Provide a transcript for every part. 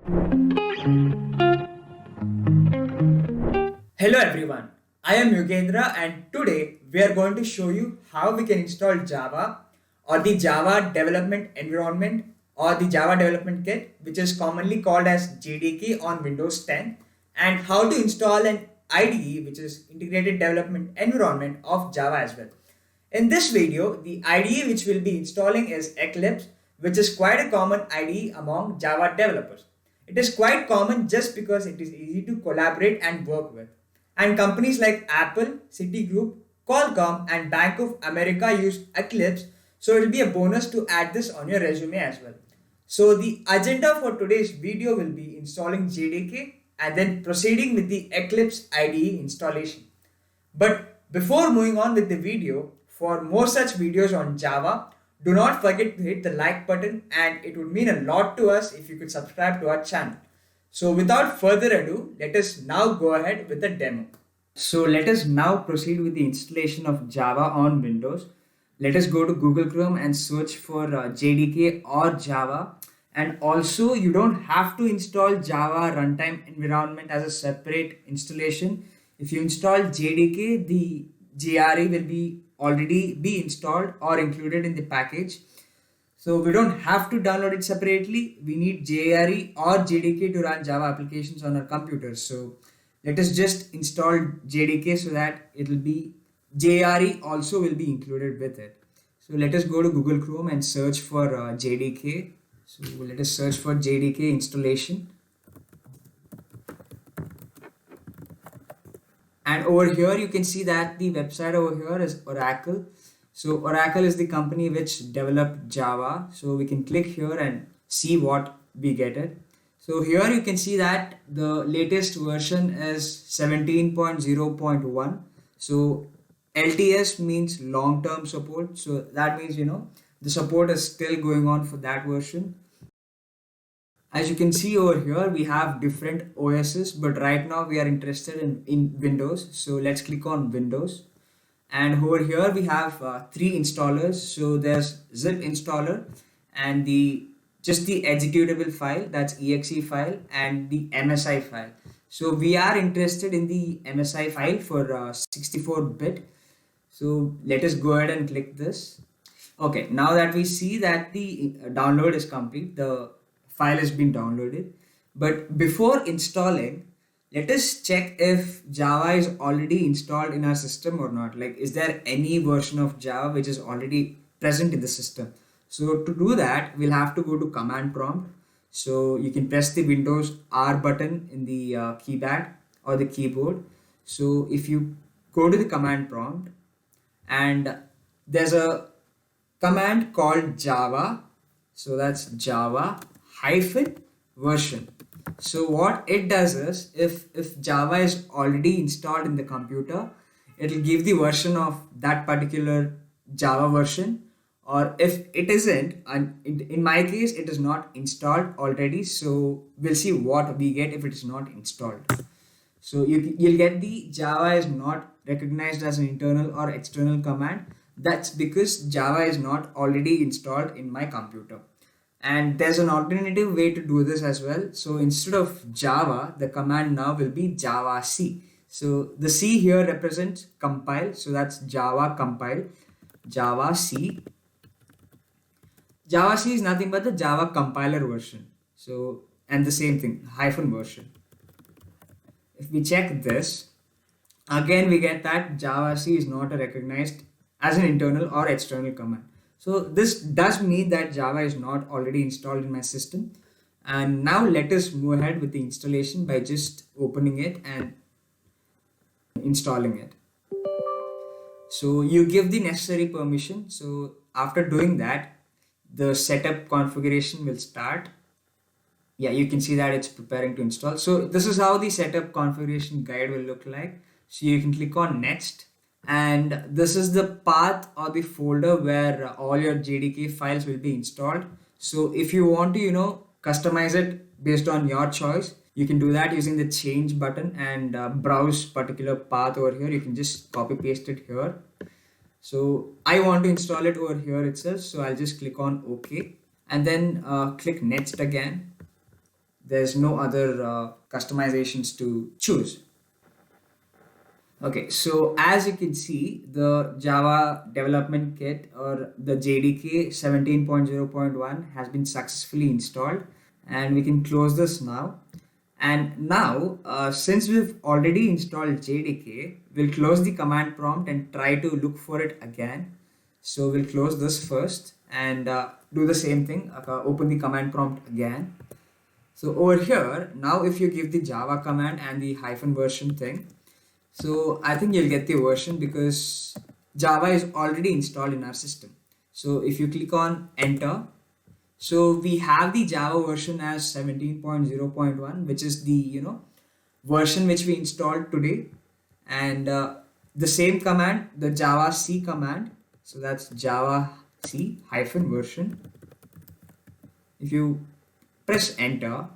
Hello everyone, I am Yugendra and today we are going to show you how we can install Java or the Java Development Environment or the Java Development Kit, which is commonly called as JDK on Windows 10, and how to install an IDE, which is Integrated Development Environment of Java as well. In this video, the IDE which we'll be installing is Eclipse, which is quite a common IDE among Java developers. It is quite common just because it is easy to collaborate and work with. And companies like Apple, Citigroup, Qualcomm, and Bank of America use Eclipse, so it will be a bonus to add this on your resume as well. So the agenda for today's video will be installing JDK and then proceeding with the Eclipse IDE installation. But before moving on with the video, for more such videos on Java, do not forget to hit the like button and it would mean a lot to us if you could subscribe to our channel. So without further ado, let us now go ahead with the demo. So let us now proceed with the installation of Java on Windows. Let us go to Google Chrome and search for JDK or Java. And also you don't have to install Java runtime environment as a separate installation. If you install JDK, the JRE will be already be installed or included in the package. So we don't have to download it separately. We need JRE or JDK to run Java applications on our computers. So let us just install JDK so that it will be JRE also will be included with it. So let us go to Google Chrome and search for JDK. So let us search for JDK installation. And over here you can see that the website over here is Oracle. So Oracle is the company which developed Java. So we can click here and see what we get it. So here you can see that the latest version is 17.0.1. So LTS means long-term support. So that means, the support is still going on for that version. As you can see over here, we have different OSs, but right now we are interested in Windows. So let's click on Windows. And over here we have three installers. So there's zip installer and just the executable file, that's exe file, and the MSI file. So we are interested in the MSI file for 64-bit. So let us go ahead and click this. Okay, now that we see that the download is complete, the file has been downloaded. But before installing, let us check if Java is already installed in our system or not. Like, is there any version of Java which is already present in the system? So to do that, we'll have to go to command prompt. So you can press the Windows R button in the keypad or the keyboard. So if you go to the command prompt and there's a command called Java. So that's Java hyphen version. So what it does is if Java is already installed in the computer, it will give the version of that particular Java version, or if it isn't, and in my case it is not installed already, so we'll see what we get if it is not installed. So you'll get the Java is not recognized as an internal or external command. That's because Java is not already installed in my computer. And there's an alternative way to do this as well. So instead of Java, the command now will be Java C. So the C here represents compile. So that's Java compile, Java C. Java C is nothing but the Java compiler version. So, and the same thing, hyphen version. If we check this, again we get that Java C is not recognized as an internal or external command. So this does mean that Java is not already installed in my system. And now let us move ahead with the installation by just opening it and installing it. So you give the necessary permission. So after doing that, the setup configuration will start. Yeah, you can see that it's preparing to install. So this is how the setup configuration guide will look like. So you can click on next. And this is the path or the folder where all your JDK files will be installed. So if you want to, customize it based on your choice, you can do that using the change button and browse particular path over here. You can just copy paste it here. So I want to install it over here itself. So I'll just click on OK and then click next again. There's no other customizations to choose. Okay, so as you can see, the Java Development Kit or the JDK 17.0.1 has been successfully installed, and we can close this now. And now, since we've already installed JDK, we'll close the command prompt and try to look for it again. So we'll close this first and do the same thing, open the command prompt again. So over here, now if you give the Java command and the hyphen version thing, so I think you'll get the version because Java is already installed in our system. So if you click on enter, so we have the Java version as 17.0.1, which is the version which we installed today, and the same command, the Java C command. So that's Java C hyphen version. If you press enter,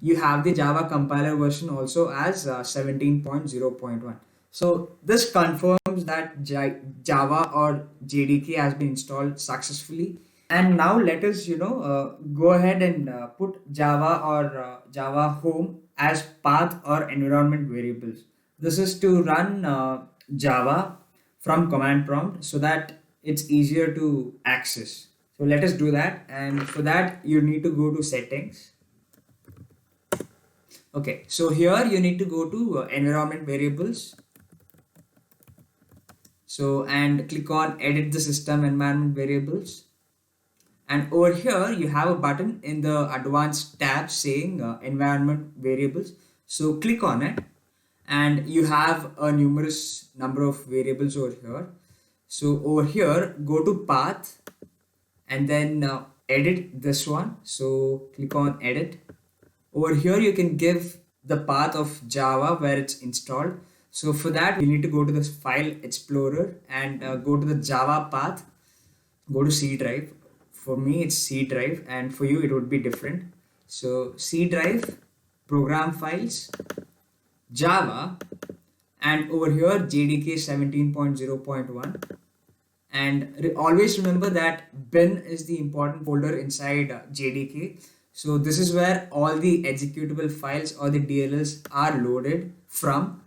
you have the Java compiler version also as 17.0.1. So this confirms that Java or JDK has been installed successfully. And now let us, go ahead and put Java or Java home as path or environment variables. This is to run Java from command prompt so that it's easier to access. So let us do that. And for that, you need to go to settings. Okay, so here you need to go to environment variables. So and click on edit the system environment variables. And over here you have a button in the advanced tab saying environment variables. So click on it and you have a numerous number of variables over here. So over here go to path and then edit this one. So click on edit. Over here you can give the path of Java where it's installed. So for that you need to go to this file explorer and go to the Java path, go to C drive. For me it's C drive and for you it would be different. So C drive, program files, Java, and over here JDK 17.0.1. And always remember that bin is the important folder inside JDK. So this is where all the executable files or the DLLs are loaded from.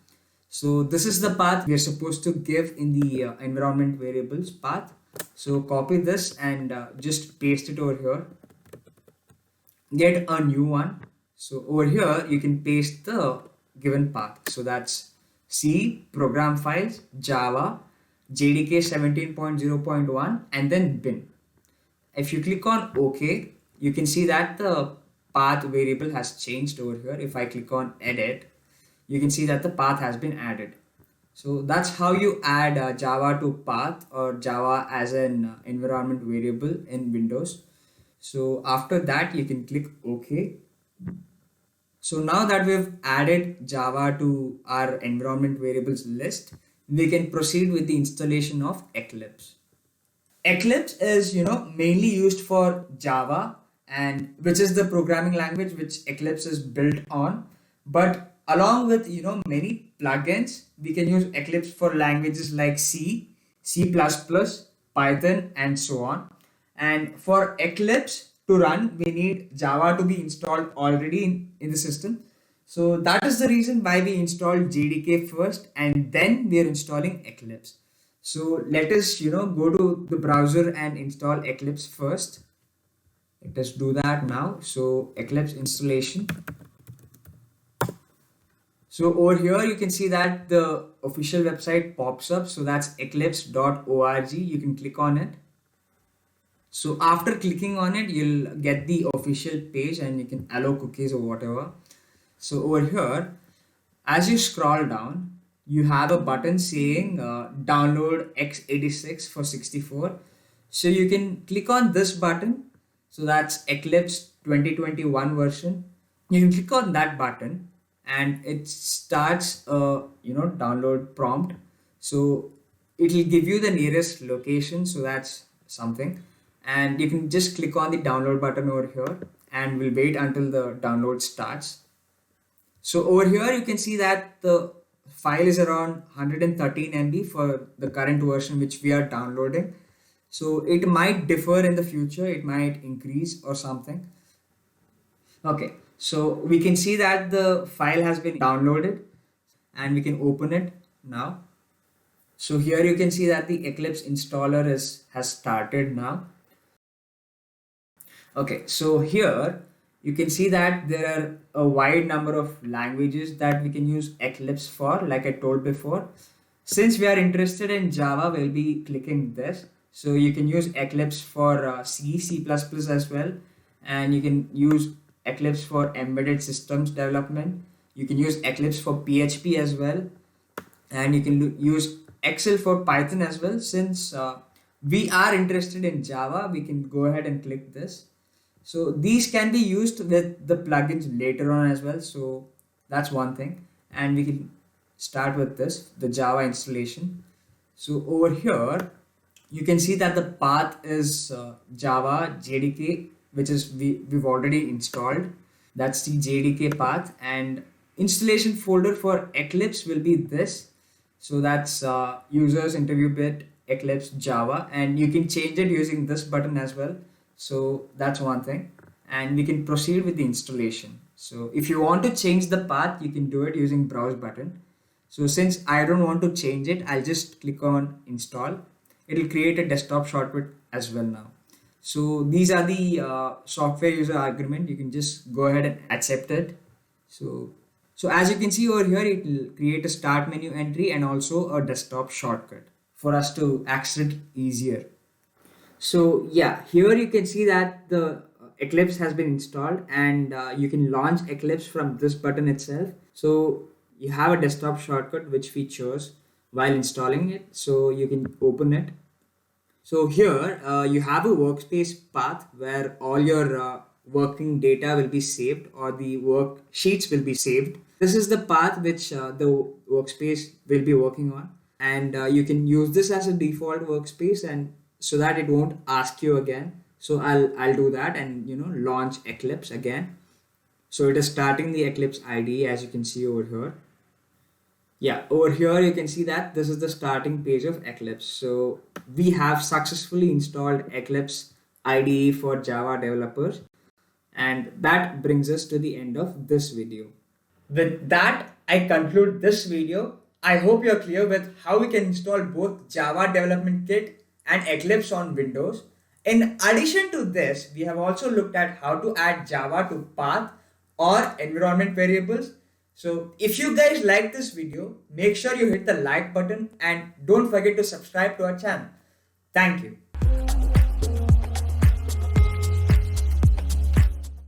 So this is the path we are supposed to give in the environment variables path. So copy this and just paste it over here. Get a new one. So over here you can paste the given path. So that's C, program files, Java, JDK 17.0.1, and then bin. If you click on OK, you can see that the path variable has changed over here. If I click on edit, you can see that the path has been added. So that's how you add Java to path or Java as an environment variable in Windows. So after that you can click OK. So now that we've added Java to our environment variables list, we can proceed with the installation of Eclipse. Eclipse is mainly used for Java, and which is the programming language which Eclipse is built on. But along with many plugins, we can use Eclipse for languages like C, C++, Python, and so on. And for Eclipse to run, we need Java to be installed already in the system. So that is the reason why we installed JDK first and then we are installing Eclipse. So let us go to the browser and install Eclipse first. Let us do that now. So Eclipse installation. So over here you can see that the official website pops up. So that's eclipse.org. You can click on it. So after clicking on it, you'll get the official page and you can allow cookies or whatever. So over here, as you scroll down, you have a button saying download x86 for 64. So you can click on this button. So that's Eclipse 2021 version. You can click on that button and it starts a download prompt. So it will give you the nearest location. So that's something. And you can just click on the download button over here and we'll wait until the download starts. So over here you can see that the file is around 113 MB for the current version which we are downloading. So it might differ in the future, it might increase or something. Okay, So we can see that the file has been downloaded and we can open it now. So here you can see that the Eclipse installer has started now. Okay, so here you can see that there are a wide number of languages that we can use Eclipse for, like I told before. Since we are interested in Java, we'll be clicking this. So you can use Eclipse for C, C++ as well, and you can use Eclipse for embedded systems development. You can use Eclipse for PHP as well, and you can use Excel for Python as well. Since we are interested in Java, we can go ahead and click this. So these can be used with the plugins later on as well. So that's one thing. And we can start with this, the Java installation. So over here, you can see that the path is Java JDK, which is we've already installed. That's the JDK path, and installation folder for Eclipse will be this. So that's users interview bit Eclipse Java, and you can change it using this button as well. So that's one thing, and we can proceed with the installation. So if you want to change the path, you can do it using browse button. So since I don't want to change it, I'll just click on install. It'll create a desktop shortcut as well now. So these are the software user agreement. You can just go ahead and accept it. So as you can see over here, it will create a start menu entry and also a desktop shortcut for us to access it easier. So yeah, here you can see that the Eclipse has been installed, and you can launch Eclipse from this button itself. So you have a desktop shortcut which we chose while installing it. So you can open it. So here you have a workspace path where all your working data will be saved, or the worksheets will be saved. This is the path which the workspace will be working on, and you can use this as a default workspace, and so that it won't ask you again. So I'll do that, and launch Eclipse again. So it is starting the Eclipse IDE, as you can see over here. Yeah, over here you can see that this is the starting page of Eclipse. So we have successfully installed Eclipse IDE for Java developers, and that brings us to the end of this video. With that, I conclude this video. I hope you're clear with how we can install both Java Development Kit and Eclipse on Windows. In addition to this, we have also looked at how to add Java to path or environment variables. So if you guys like this video, make sure you hit the like button and don't forget to subscribe to our channel. Thank you.